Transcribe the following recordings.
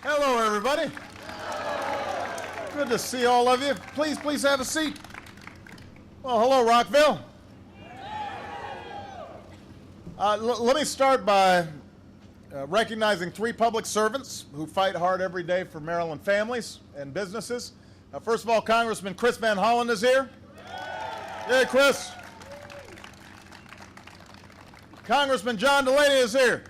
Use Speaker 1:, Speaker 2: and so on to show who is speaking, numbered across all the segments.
Speaker 1: Hello, everybody. Good to see all of you. Please have a seat. Well, hello, Rockville. Let me start by recognizing three public servants who fight hard every day for Maryland families and businesses. First of all, Congressman Chris Van Hollen is here. Hey, Chris. Congressman John Delaney is here.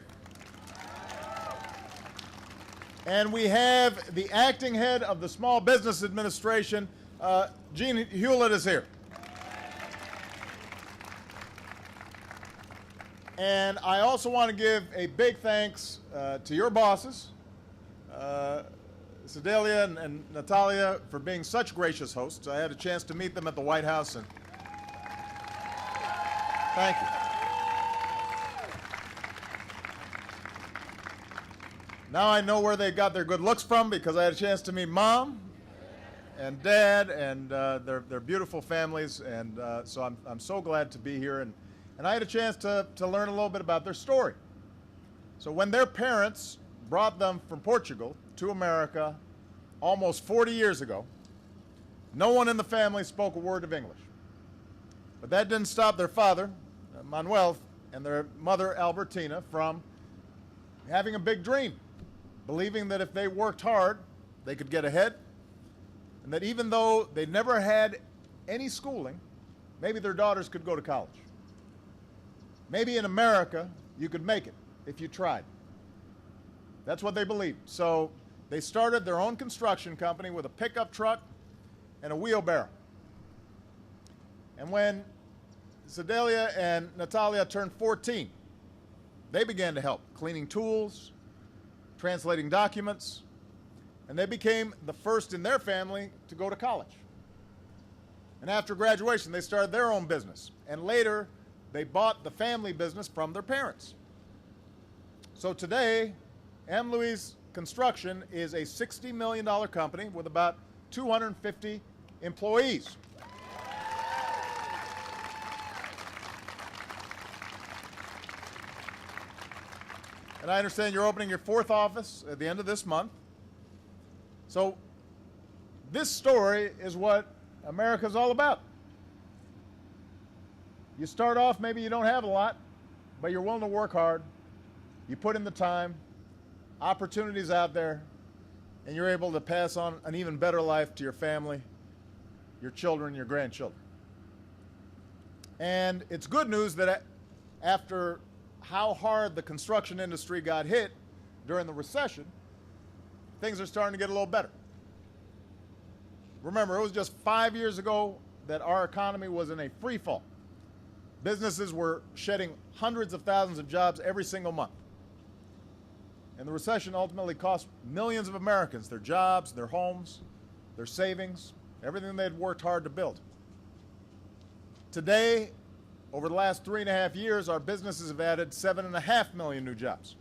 Speaker 1: And we have the acting head of the Small Business Administration, Gene Hewlett, is here. And I also want to give a big thanks to your bosses, Sedalia and Natalia, for being such gracious hosts. I had a chance to meet them at the White House, and thank you. Now I know where they got their good looks from, because I had a chance to meet Mom and Dad and their beautiful families, and so I'm so glad to be here. And I had a chance to learn a little bit about their story. So when their parents brought them from Portugal to America almost 40 years ago, no one in the family spoke a word of English. But that didn't stop their father, Manuel, and their mother, Albertina, from having a big dream, believing that if they worked hard, they could get ahead, and that even though they never had any schooling, maybe their daughters could go to college. Maybe in America, you could make it if you tried. That's what they believed. So they started their own construction company with a pickup truck and a wheelbarrow. And when Sedalia and Natalia turned 14, they began to help, cleaning tools, translating documents, and they became the first in their family to go to college. And after graduation, they started their own business, and later they bought the family business from their parents. So today, M. Louise Construction is a $60 million company with about 250 employees. And I understand you're opening your fourth office at the end of this month. So this story is what America's all about. You start off, maybe you don't have a lot, but you're willing to work hard. You put in the time, opportunities out there, and you're able to pass on an even better life to your family, your children, your grandchildren. And it's good news that after how hard the construction industry got hit during the recession, things are starting to get a little better. Remember, it was just 5 years ago that our economy was in a free fall. Businesses were shedding hundreds of thousands of jobs every single month. And the recession ultimately cost millions of Americans their jobs, their homes, their savings, everything they'd worked hard to build. Today, over the last 3.5 years, our businesses have added 7.5 million new jobs.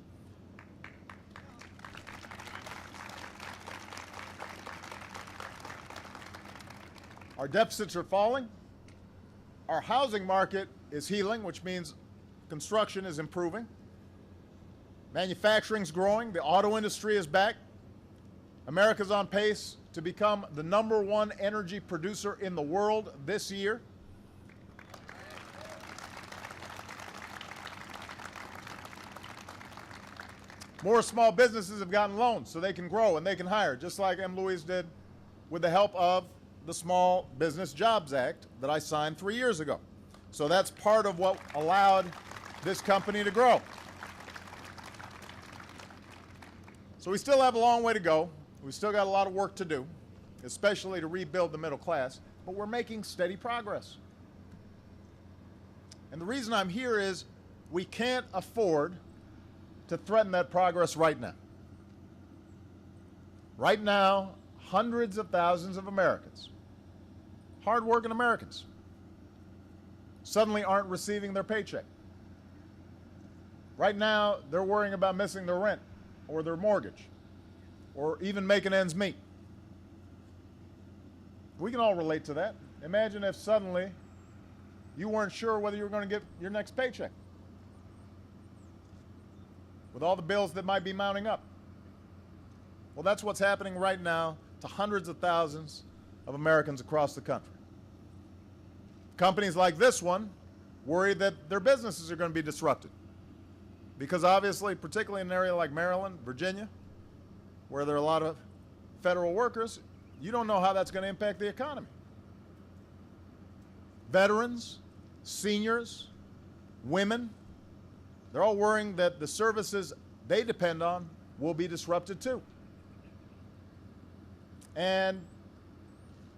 Speaker 1: Our deficits are falling. Our housing market is healing, which means construction is improving. Manufacturing's growing. The auto industry is back. America's on pace to become the #1 energy producer in the world this year. More small businesses have gotten loans so they can grow and they can hire, just like M. Louise did with the help of the Small Business Jobs Act that I signed 3 years ago. So that's part of what allowed this company to grow. So we still have a long way to go. We still got a lot of work to do, especially to rebuild the middle class, but we're making steady progress. And the reason I'm here is we can't afford to threaten that progress right now. Right now, hundreds of thousands of Americans, hardworking Americans, suddenly aren't receiving their paycheck. Right now, they're worrying about missing their rent or their mortgage or even making ends meet. We can all relate to that. Imagine if suddenly you weren't sure whether you were going to get your next paycheck, with all the bills that might be mounting up. Well, that's what's happening right now to hundreds of thousands of Americans across the country. Companies like this one worry that their businesses are going to be disrupted because obviously, particularly in an area like Maryland, Virginia, where there are a lot of federal workers, you don't know how that's going to impact the economy. Veterans, seniors, women, they're all worrying that the services they depend on will be disrupted too. And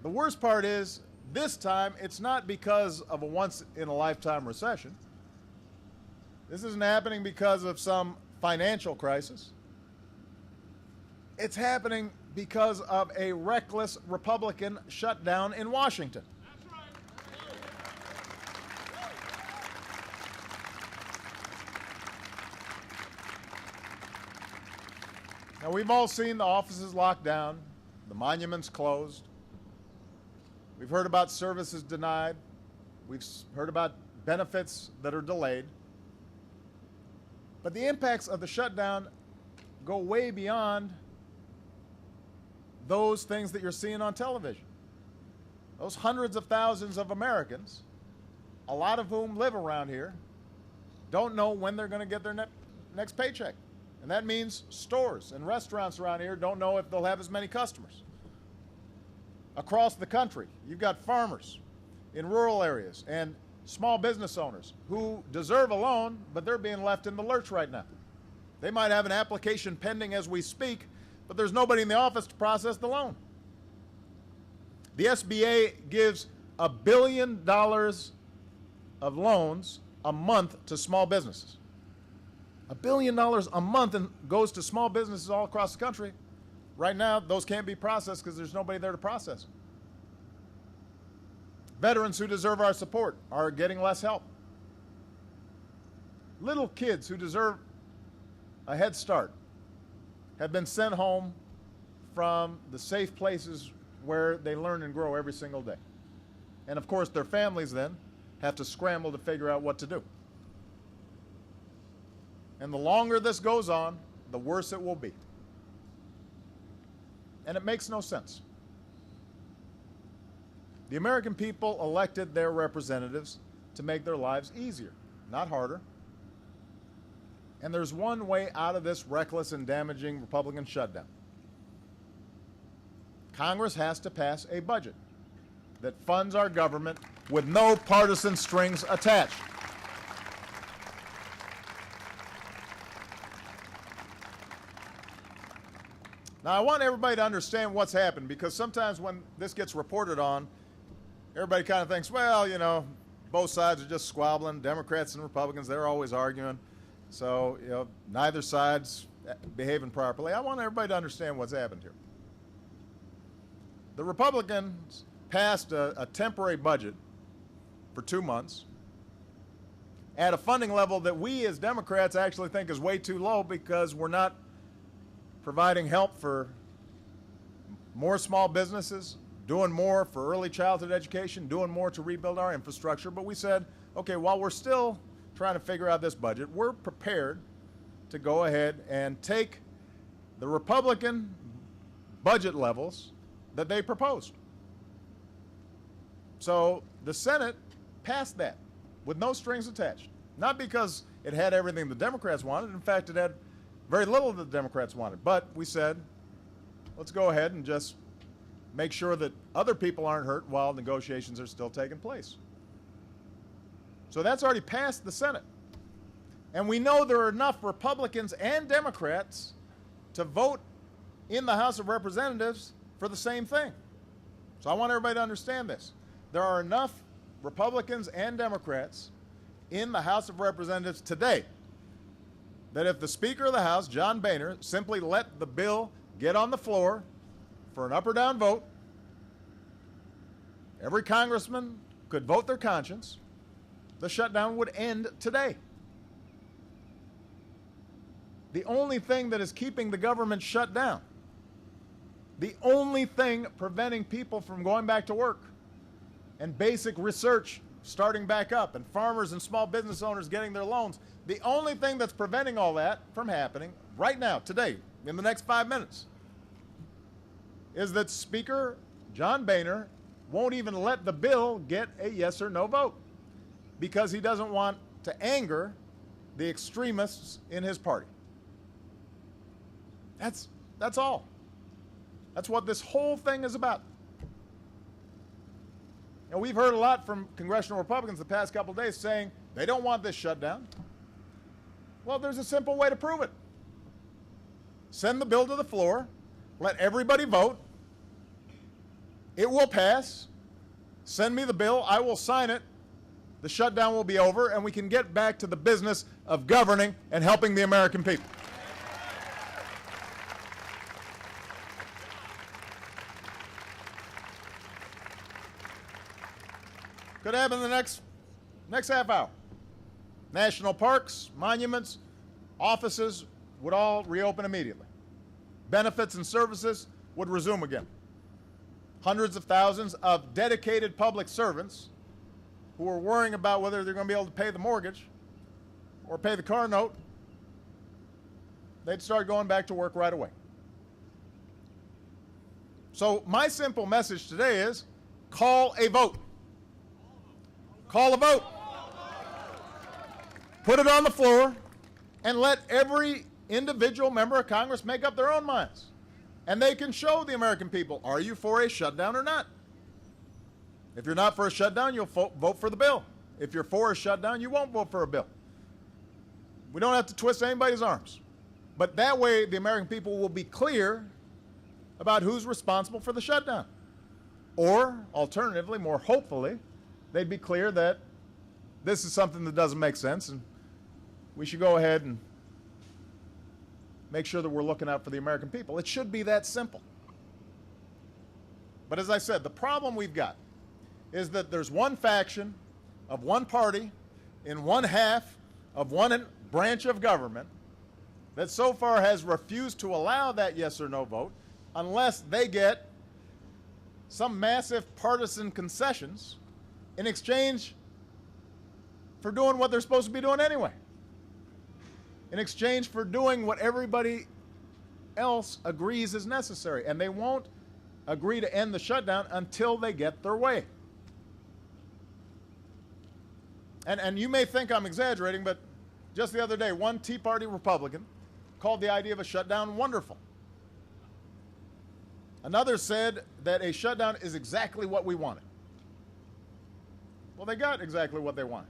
Speaker 1: the worst part is, this time, it's not because of a once-in-a-lifetime recession. This isn't happening because of some financial crisis. It's happening because of a reckless Republican shutdown in Washington.
Speaker 2: That's right.
Speaker 1: Now, we've all seen the offices locked down, the monuments closed. We've heard about services denied. We've heard about benefits that are delayed. But the impacts of the shutdown go way beyond those things that you're seeing on television. Those hundreds of thousands of Americans, a lot of whom live around here, don't know when they're going to get their next paycheck. And that means stores and restaurants around here don't know if they'll have as many customers. Across the country, you've got farmers in rural areas and small business owners who deserve a loan, but they're being left in the lurch right now. They might have an application pending as we speak, but there's nobody in the office to process the loan. The SBA gives $1 billion of loans a month to small businesses. $1 billion a month and goes to small businesses all across the country. Right now, those can't be processed because there's nobody there to process them. Veterans who deserve our support are getting less help. Little kids who deserve a head start have been sent home from the safe places where they learn and grow every single day. And of course, their families then have to scramble to figure out what to do. And the longer this goes on, the worse it will be. And it makes no sense. The American people elected their representatives to make their lives easier, not harder. And there's one way out of this reckless and damaging Republican shutdown. Congress has to pass a budget that funds our government with no partisan strings attached. Now, I want everybody to understand what's happened, because sometimes when this gets reported on, everybody kind of thinks, well, you know, both sides are just squabbling. Democrats and Republicans, they're always arguing. So, you know, neither side's behaving properly. I want everybody to understand what's happened here. The Republicans passed a temporary budget for 2 months at a funding level that we as Democrats actually think is way too low, because we're not providing help for more small businesses, doing more for early childhood education, doing more to rebuild our infrastructure. But we said, okay, while we're still trying to figure out this budget, we're prepared to go ahead and take the Republican budget levels that they proposed. So the Senate passed that with no strings attached. Not because it had everything the Democrats wanted. In fact, it had very little that the Democrats wanted. But we said, let's go ahead and just make sure that other people aren't hurt while negotiations are still taking place. So that's already passed the Senate. And we know there are enough Republicans and Democrats to vote in the House of Representatives for the same thing. So I want everybody to understand this. There are enough Republicans and Democrats in the House of Representatives today that if the Speaker of the House, John Boehner, simply let the bill get on the floor for an up or down vote, every congressman could vote their conscience, the shutdown would end today. The only thing that is keeping the government shut down, the only thing preventing people from going back to work and basic research starting back up and farmers and small business owners getting their loans, the only thing that's preventing all that from happening right now, today, in the next 5 minutes, is that Speaker John Boehner won't even let the bill get a yes or no vote because he doesn't want to anger the extremists in his party. That's all. That's what this whole thing is about. And we've heard a lot from congressional Republicans the past couple of days saying they don't want this shutdown. Well, there's a simple way to prove it. Send the bill to the floor, let everybody vote. It will pass. Send me the bill, I will sign it. The shutdown will be over, and we can get back to the business of governing and helping the American people. Could happen in the next half hour. National parks, monuments, offices would all reopen immediately. Benefits and services would resume again. Hundreds of thousands of dedicated public servants who were worrying about whether they're going to be able to pay the mortgage or pay the car note, they'd start going back to work right away. So my simple message today is call a vote. Call a vote. Put it on the floor and let every individual member of Congress make up their own minds. And they can show the American people, are you for a shutdown or not? If you're not for a shutdown, you'll vote for the bill. If you're for a shutdown, you won't vote for a bill. We don't have to twist anybody's arms. But that way, the American people will be clear about who's responsible for the shutdown. Or, alternatively, more hopefully, they'd be clear that this is something that doesn't make sense and we should go ahead and make sure that we're looking out for the American people. It should be that simple. But as I said, the problem we've got is that there's one faction of one party in one half of one branch of government that so far has refused to allow that yes or no vote unless they get some massive partisan concessions in exchange for doing what they're supposed to be doing anyway. In exchange for doing what everybody else agrees is necessary. And they won't agree to end the shutdown until they get their way. And you may think I'm exaggerating, but just the other day, one Tea Party Republican called the idea of a shutdown wonderful. Another said that a shutdown is exactly what we wanted. Well, they got exactly what they wanted.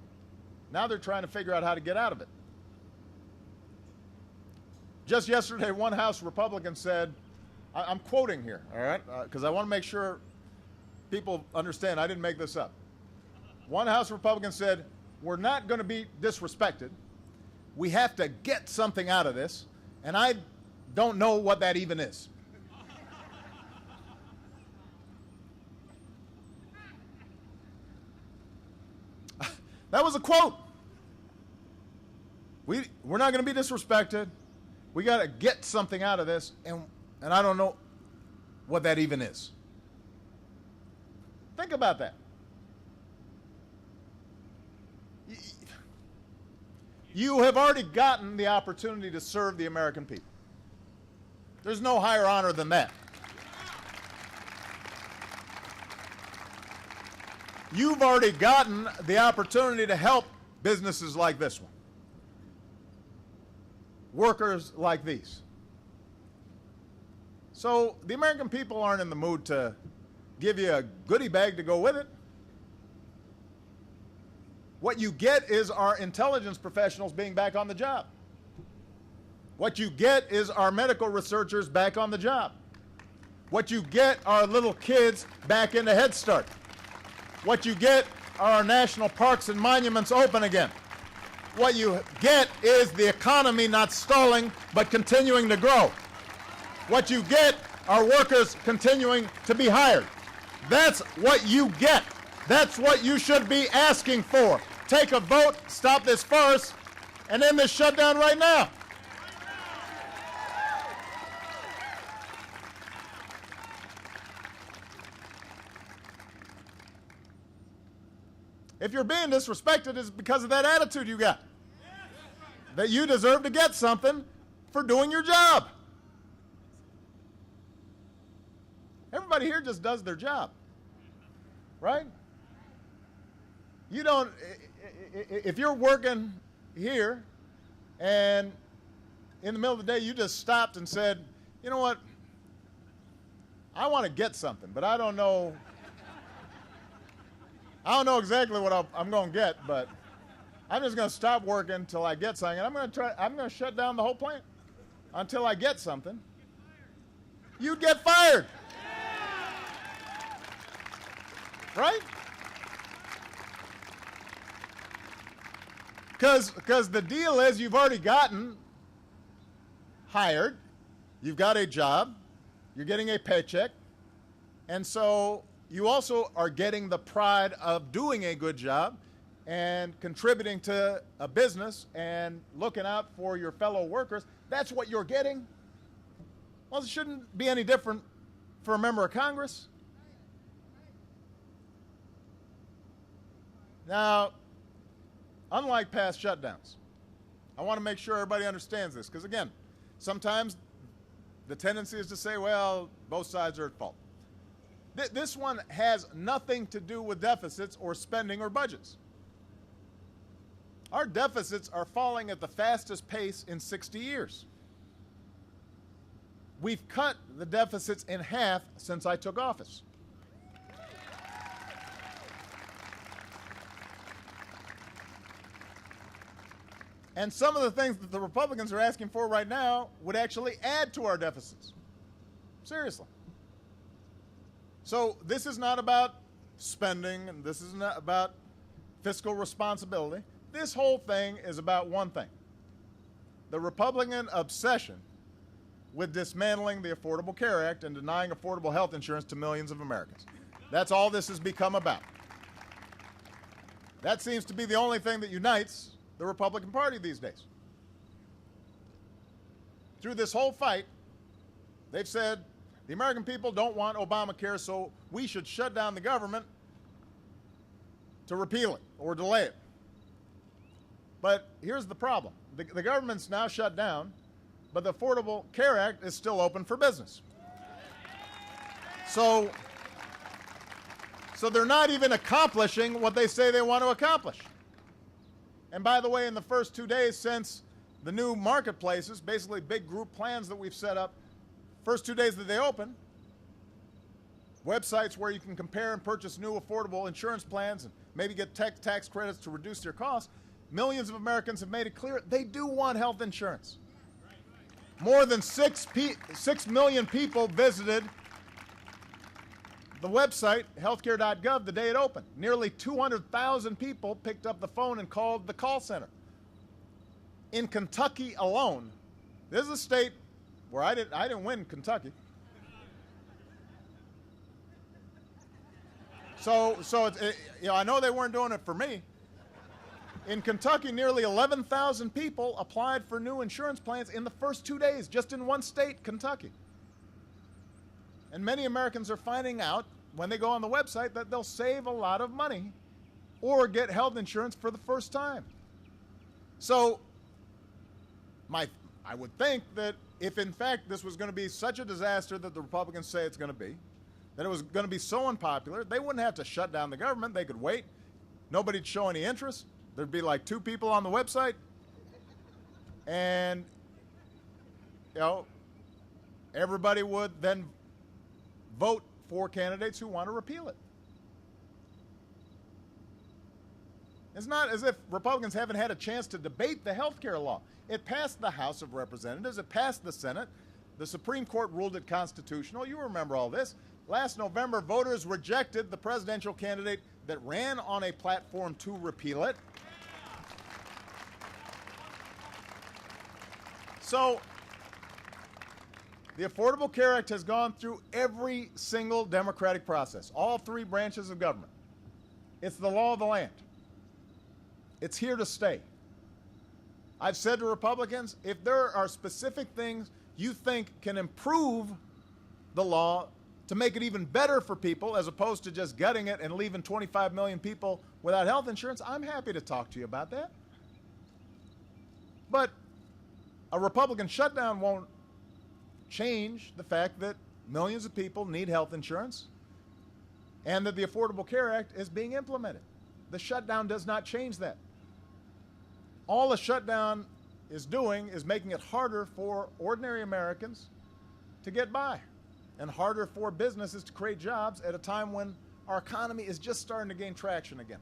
Speaker 1: Now they're trying to figure out how to get out of it. Just yesterday, one House Republican said, I'm quoting here, all right, because I want to make sure people understand I didn't make this up. One House Republican said, we're not going to be disrespected. We have to get something out of this, and I don't know what that even is. That was a quote. We're not going to be disrespected. We got to get something out of this, and I don't know what that even is. Think about that. You have already gotten the opportunity to serve the American people. There's no higher honor than that. You've already gotten the opportunity to help businesses like this one, workers like these. So the American people aren't in the mood to give you a goodie bag to go with it. What you get is our intelligence professionals being back on the job. What you get is our medical researchers back on the job. What you get are little kids back into Head Start. What you get are our national parks and monuments open again. What you get is the economy not stalling, but continuing to grow. What you get are workers continuing to be hired. That's what you get. That's what you should be asking for. Take a vote, stop this farce, and end this shutdown right now. If you're being disrespected, it's because of that attitude you got. That you deserve to get something for doing your job. everybody here just does their job, right? You don't, if you're working here and in the middle of the day you just stopped and said, you know what, I want to get something, but I don't know exactly what I'm going to get, but I'm just going to stop working until I get something, and I'm going to shut down the whole plant until I get something. You'd get fired. Right? Because the deal is you've already gotten hired, you've got a job, you're getting a paycheck, and so you also are getting the pride of doing a good job and contributing to a business and looking out for your fellow workers. That's what you're getting. Well, it shouldn't be any different for a member of Congress. Now, unlike past shutdowns, I want to make sure everybody understands this, because again, sometimes the tendency is to say, well, both sides are at fault. This one has nothing to do with deficits or spending or budgets. Our deficits are falling at the fastest pace in 60 years. We've cut the deficits in half since I took office. And some of the things that the Republicans are asking for right now would actually add to our deficits. Seriously. So this is not about spending, and this is not about fiscal responsibility. This whole thing is about one thing: the Republican obsession with dismantling the Affordable Care Act and denying affordable health insurance to millions of Americans. That's all this has become about. That seems to be the only thing that unites the Republican Party these days. Through this whole fight, they've said the American people don't want Obamacare, so we should shut down the government to repeal it or delay it. But here's the problem. The government's now shut down, but the Affordable Care Act is still open for business. So they're not even accomplishing what they say they want to accomplish. And by the way, in the first 2 days since the new marketplaces, basically big group plans that we've set up, first 2 days that they open, websites where you can compare and purchase new affordable insurance plans and maybe get tax credits to reduce their costs, millions of Americans have made it clear they do want health insurance. More than 6 million people visited the website, healthcare.gov, the day it opened. Nearly 200,000 people picked up the phone and called the call center. In Kentucky alone, this is a state where I didn't win Kentucky. So I know they weren't doing it for me. In Kentucky, nearly 11,000 people applied for new insurance plans in the first 2 days, just in one state, Kentucky. And many Americans are finding out when they go on the website that they'll save a lot of money or get health insurance for the first time. So I would think that if in fact this was going to be such a disaster that the Republicans say it's going to be, that it was going to be so unpopular, they wouldn't have to shut down the government. They could wait. Nobody'd show any interest. There'd be like 2 people on the website, and everybody would then vote for candidates who want to repeal it. It's not as if Republicans haven't had a chance to debate the health care law. It passed the House of Representatives. It passed the Senate. The Supreme Court ruled it constitutional. You remember all this. Last November, voters rejected the presidential candidate that ran on a platform to repeal it. So the Affordable Care Act has gone through every single democratic process, all 3 branches of government. It's the law of the land. It's here to stay. I've said to Republicans, if there are specific things you think can improve the law to make it even better for people as opposed to just gutting it and leaving 25 million people without health insurance, I'm happy to talk to you about that. But a Republican shutdown won't change the fact that millions of people need health insurance, and that the Affordable Care Act is being implemented. The shutdown does not change that. All the shutdown is doing is making it harder for ordinary Americans to get by and harder for businesses to create jobs at a time when our economy is just starting to gain traction again.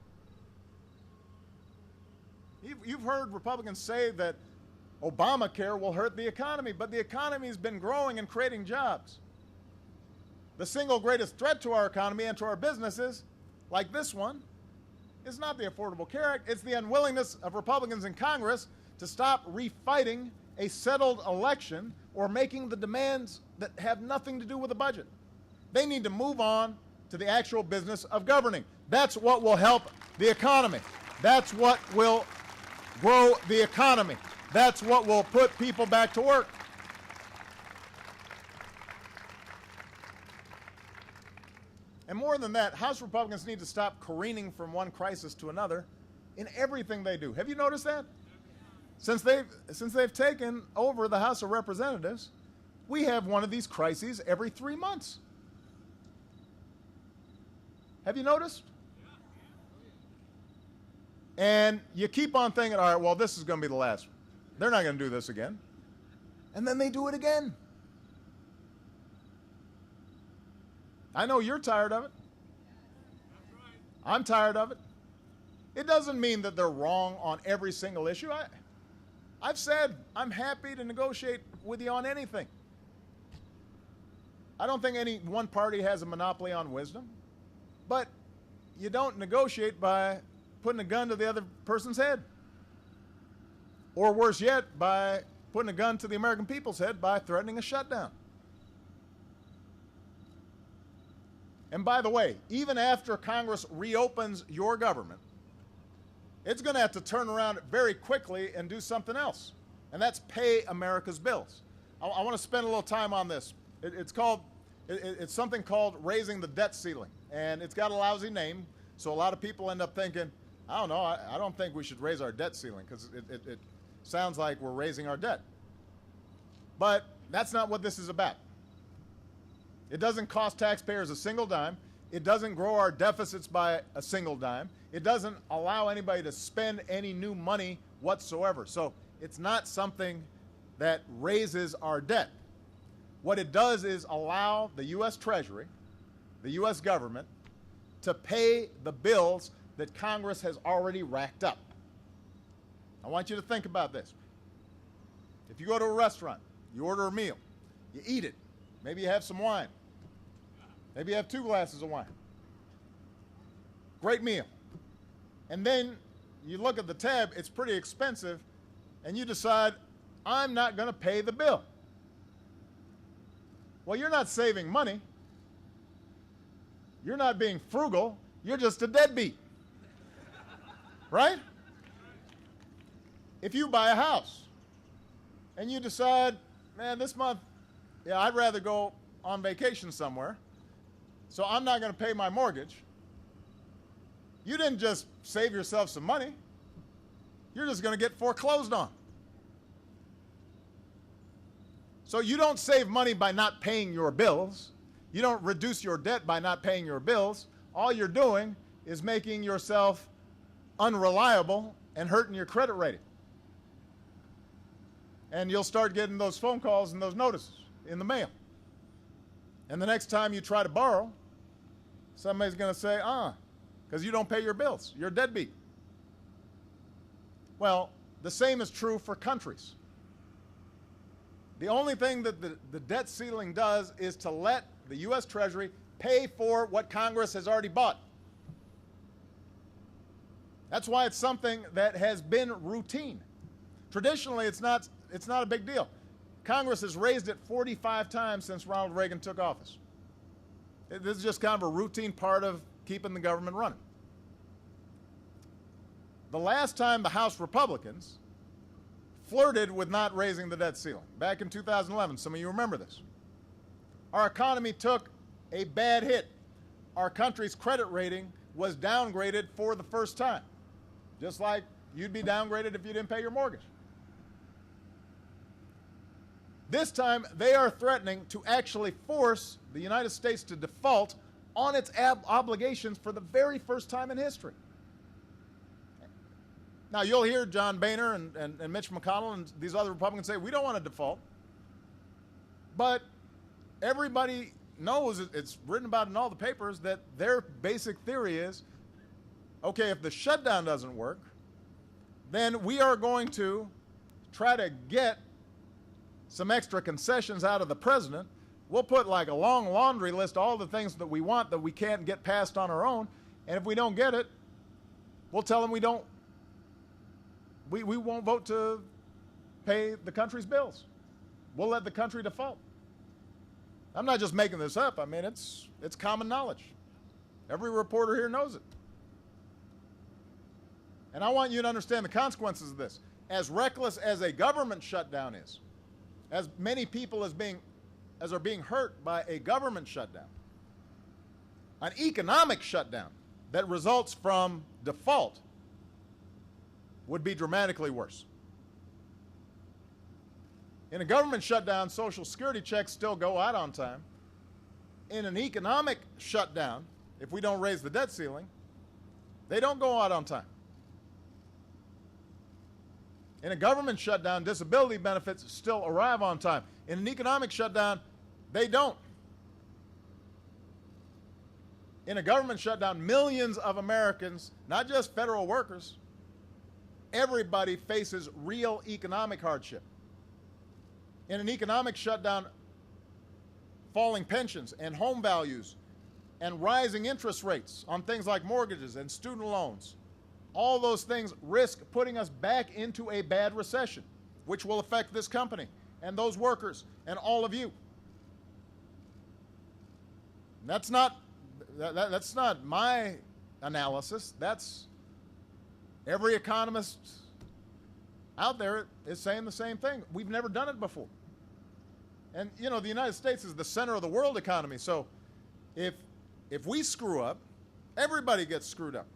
Speaker 1: You've heard Republicans say that Obamacare will hurt the economy, but the economy has been growing and creating jobs. The single greatest threat to our economy and to our businesses, like this one, is not the Affordable Care Act. It's the unwillingness of Republicans in Congress to stop refighting a settled election or making the demands that have nothing to do with the budget. They need to move on to the actual business of governing. That's what will help the economy. That's what will grow the economy. That's what will put people back to work. And more than that, House Republicans need to stop careening from one crisis to another in everything they do. Have you noticed that? Since they've taken over the House of Representatives, we have one of these crises every 3 months. Have you noticed? And you keep on thinking, all right, well, this is going to be the last one. They're not going to do this again. And then they do it again. I know you're tired of it. I'm tired of it. It doesn't mean that they're wrong on every single issue. I've said I'm happy to negotiate with you on anything. I don't think any one party has a monopoly on wisdom, but you don't negotiate by putting a gun to the other person's head. Or worse yet, by putting a gun to the American people's head by threatening a shutdown. And by the way, even after Congress reopens your government, it's going to have to turn around very quickly and do something else, and that's pay America's bills. I want to spend a little time on this. It's something called raising the debt ceiling, and it's got a lousy name, so a lot of people end up thinking, I don't know, I don't think we should raise our debt ceiling because it sounds like we're raising our debt. But that's not what this is about. It doesn't cost taxpayers a single dime. It doesn't grow our deficits by a single dime. It doesn't allow anybody to spend any new money whatsoever. So it's not something that raises our debt. What it does is allow the U.S. Treasury, the U.S. government, to pay the bills that Congress has already racked up. I want you to think about this. If you go to a restaurant, you order a meal, you eat it, maybe you have some wine, maybe you have 2 glasses of wine. Great meal. And then you look at the tab, it's pretty expensive, and you decide, I'm not going to pay the bill. Well, you're not saving money. You're not being frugal. You're just a deadbeat. Right? If you buy a house and you decide, man, this month, yeah, I'd rather go on vacation somewhere, so I'm not going to pay my mortgage. You didn't just save yourself some money. You're just going to get foreclosed on. So you don't save money by not paying your bills. You don't reduce your debt by not paying your bills. All you're doing is making yourself unreliable and hurting your credit rating. And you'll start getting those phone calls and those notices in the mail. And the next time you try to borrow, somebody's going to say, because you don't pay your bills. You're a deadbeat. Well, the same is true for countries. The only thing that the debt ceiling does is to let the U.S. Treasury pay for what Congress has already bought. That's why it's something that has been routine. Traditionally, it's not a big deal. Congress has raised it 45 times since Ronald Reagan took office. This is just kind of a routine part of keeping the government running. The last time the House Republicans flirted with not raising the debt ceiling, back in 2011, some of you remember this, our economy took a bad hit. Our country's credit rating was downgraded for the first time, just like you'd be downgraded if you didn't pay your mortgage. This time, they are threatening to actually force the United States to default on its obligations for the very first time in history. Now, you'll hear John Boehner and Mitch McConnell and these other Republicans say, we don't want to default. But everybody knows, it's written about in all the papers, that their basic theory is, okay, if the shutdown doesn't work, then we are going to try to get some extra concessions out of the president. We'll put like a long laundry list of all the things that we want that we can't get passed on our own, and if we don't get it, we'll tell them we won't vote to pay the country's bills. We'll let the country default. I'm not just making this up. I mean, it's common knowledge. Every reporter here knows it. And I want you to understand the consequences of this. As reckless as a government shutdown is, as many people as are being hurt by a government shutdown, an economic shutdown that results from default would be dramatically worse. In a government shutdown, Social Security checks still go out on time. In an economic shutdown, if we don't raise the debt ceiling, they don't go out on time. In a government shutdown, disability benefits still arrive on time. In an economic shutdown, they don't. In a government shutdown, millions of Americans, not just federal workers, everybody faces real economic hardship. In an economic shutdown, falling pensions and home values and rising interest rates on things like mortgages and student loans, all those things risk putting us back into a bad recession, which will affect this company and those workers and all of you. That's not my analysis. That's every economist out there is saying the same thing. We've never done it before. And, you know, the United States is the center of the world economy. So if we screw up, everybody gets screwed up.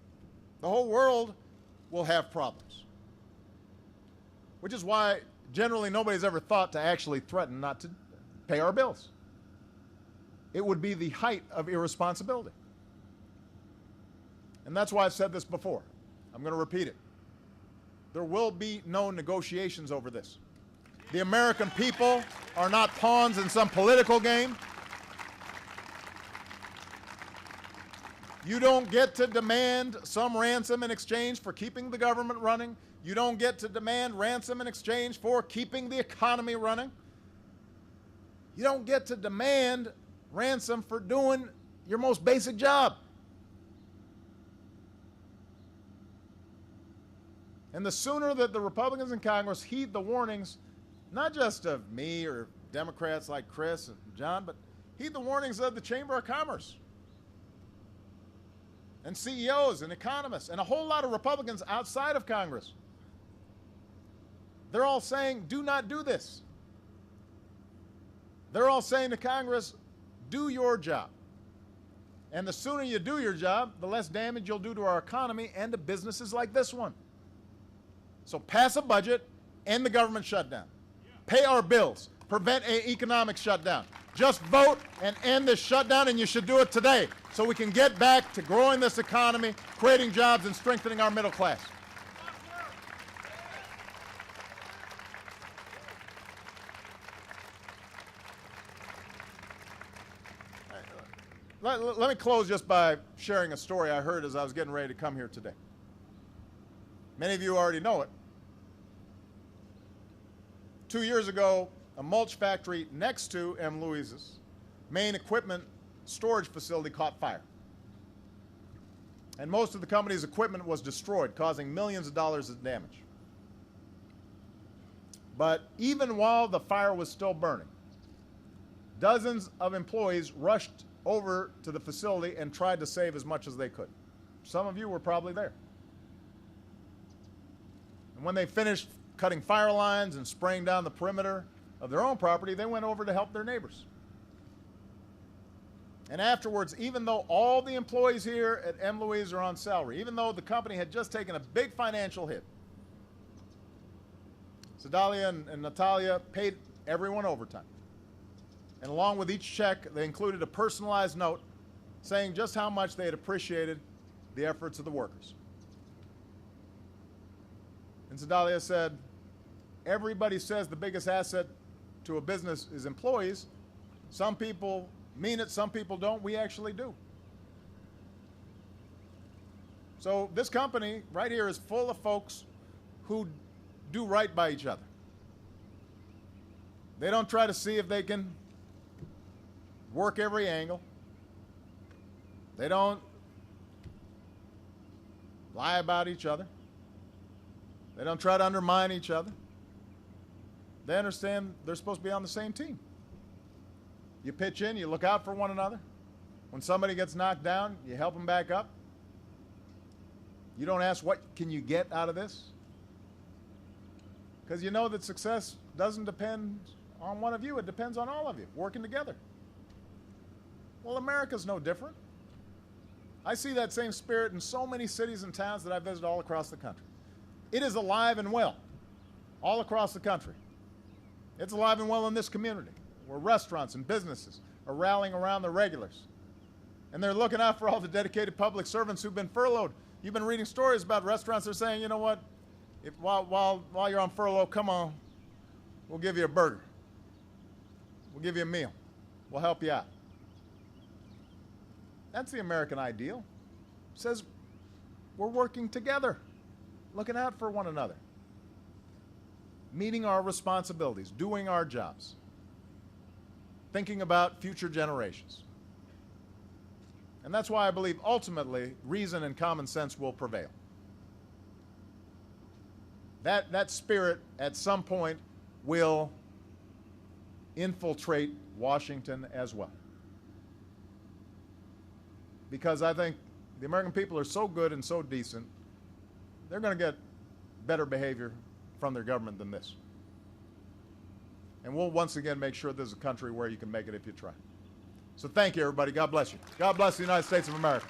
Speaker 1: The whole world will have problems. Which is why generally nobody's ever thought to actually threaten not to pay our bills. It would be the height of irresponsibility. And that's why I've said this before. I'm going to repeat it. There will be no negotiations over this. The American people are not pawns in some political game. You don't get to demand some ransom in exchange for keeping the government running. You don't get to demand ransom in exchange for keeping the economy running. You don't get to demand ransom for doing your most basic job. And the sooner that the Republicans in Congress heed the warnings, not just of me or Democrats like Chris and John, but heed the warnings of the Chamber of Commerce and CEOs and economists and a whole lot of Republicans outside of Congress. They're all saying, do not do this. They're all saying to Congress, do your job. And the sooner you do your job, the less damage you'll do to our economy and to businesses like this one. So pass a budget, end the government shutdown. Pay our bills, prevent an economic shutdown. Just vote and end this shutdown, and you should do it today so we can get back to growing this economy, creating jobs, and strengthening our middle class. Let me close just by sharing a story I heard as I was getting ready to come here today. Many of you already know it. 2 years ago, a mulch factory next to M. Louise's main equipment storage facility caught fire. And most of the company's equipment was destroyed, causing millions of dollars of damage. But even while the fire was still burning, dozens of employees rushed over to the facility and tried to save as much as they could. Some of you were probably there. And when they finished cutting fire lines and spraying down the perimeter of their own property, they went over to help their neighbors. And afterwards, even though all the employees here at M. Louise are on salary, even though the company had just taken a big financial hit, Sedalia and Natalia paid everyone overtime. And along with each check, they included a personalized note saying just how much they had appreciated the efforts of the workers. And Sedalia said, everybody says the biggest asset to a business is employees. Some people mean it, some people don't. We actually do. So this company right here is full of folks who do right by each other. They don't try to see if they can work every angle. They don't lie about each other. They don't try to undermine each other. They understand they're supposed to be on the same team. You pitch in, you look out for one another. When somebody gets knocked down, you help them back up. You don't ask, what can you get out of this? Because you know that success doesn't depend on one of you. It depends on all of you working together. Well, America's no different. I see that same spirit in so many cities and towns that I visit all across the country. It is alive and well all across the country. It's alive and well in this community where restaurants and businesses are rallying around the regulars. And they're looking out for all the dedicated public servants who've been furloughed. You've been reading stories about restaurants that are saying, you know what, while you're on furlough, come on, we'll give you a burger. We'll give you a meal. We'll help you out. That's the American ideal. It says we're working together, looking out for one another, meeting our responsibilities, doing our jobs, thinking about future generations. And that's why I believe ultimately reason and common sense will prevail. That spirit at some point will infiltrate Washington as well. Because I think the American people are so good and so decent, they're going to get better behavior from their government than this. And we'll once again make sure this is a country where you can make it if you try. So thank you, everybody. God bless you. God bless the United States of America.